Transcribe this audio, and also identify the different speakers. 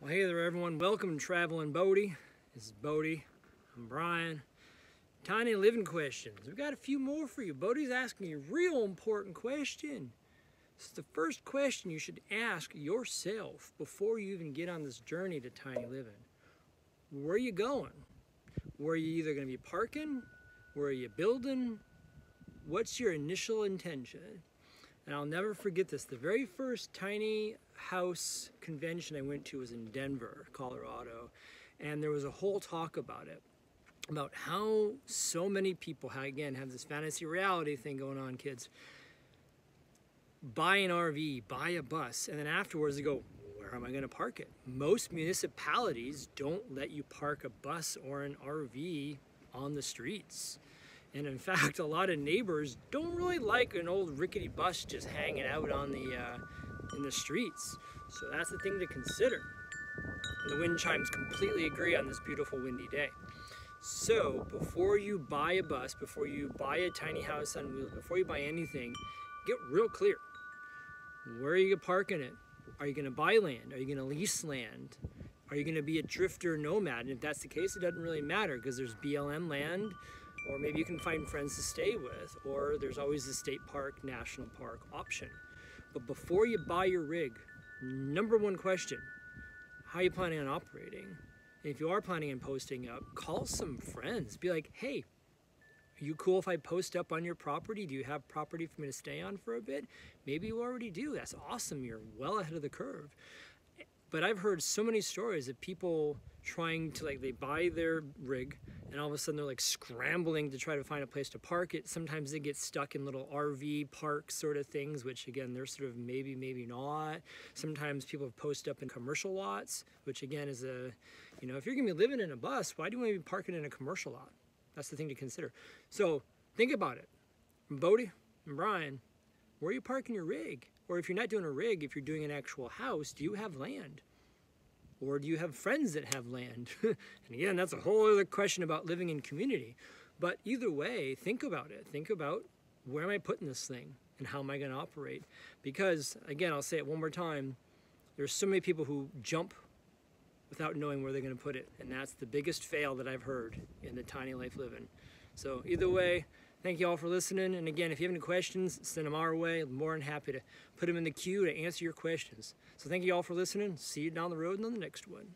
Speaker 1: Well, hey there everyone, welcome to Traveling Bodie. This is Bodie, I'm Brian. Tiny living questions. We've got a few more for you. Bodie's asking a real important question. This is the first question you should ask yourself before you even get on this journey to tiny living. Where are you going? Where are you either going to be parking? Where are you building? What's your initial intention? And I'll never forget this. The very first tiny house convention I went to was in Denver, Colorado. And there was a whole talk about it, about how so many people, again, have this fantasy reality thing going on, kids. Buy an RV, buy a bus, and then afterwards they go, where am I going to park it? Most municipalities don't let you park a bus or an RV on the streets. And in fact, a lot of neighbors don't really like an old rickety bus just hanging out on in the streets. So that's the thing to consider. And the wind chimes completely agree on this beautiful windy day. So before you buy a bus, before you buy a tiny house on wheels, before you buy anything, get real clear. Where are you parking it? Are you going to buy land? Are you going to lease land? Are you going to be a drifter nomad? And if that's the case, it doesn't really matter because there's BLM land, or maybe you can find friends to stay with, or there's always the state park, national park option. But before you buy your rig, number one question, how are you planning on operating? And if you are planning on posting up, call some friends. Be like, hey, are you cool if I post up on your property? Do you have property for me to stay on for a bit? Maybe you already do. That's awesome. You're well ahead of the curve. But I've heard so many stories of people trying to, they buy their rig and all of a sudden they're scrambling to try to find a place to park it. Sometimes they get stuck in little RV park sort of things, which again, they're sort of maybe, maybe not. Sometimes people have posted up in commercial lots, which again is if you're gonna be living in a bus, why do you want to be parking in a commercial lot? That's the thing to consider. So think about it. From Bodie and Brian, where are you parking your rig? Or if you're not doing a rig, if you're doing an actual house, do you have land? Or do you have friends that have land? And again, that's a whole other question about living in community. But either way, think about it. Think about, where am I putting this thing? And how am I going to operate? Because, again, I'll say it one more time, there's so many people who jump without knowing where they're going to put it. And that's the biggest fail that I've heard in the tiny life living. So either way, thank you all for listening. And again, if you have any questions, send them our way. I'm more than happy to put them in the queue to answer your questions. So thank you all for listening. See you down the road on the next one.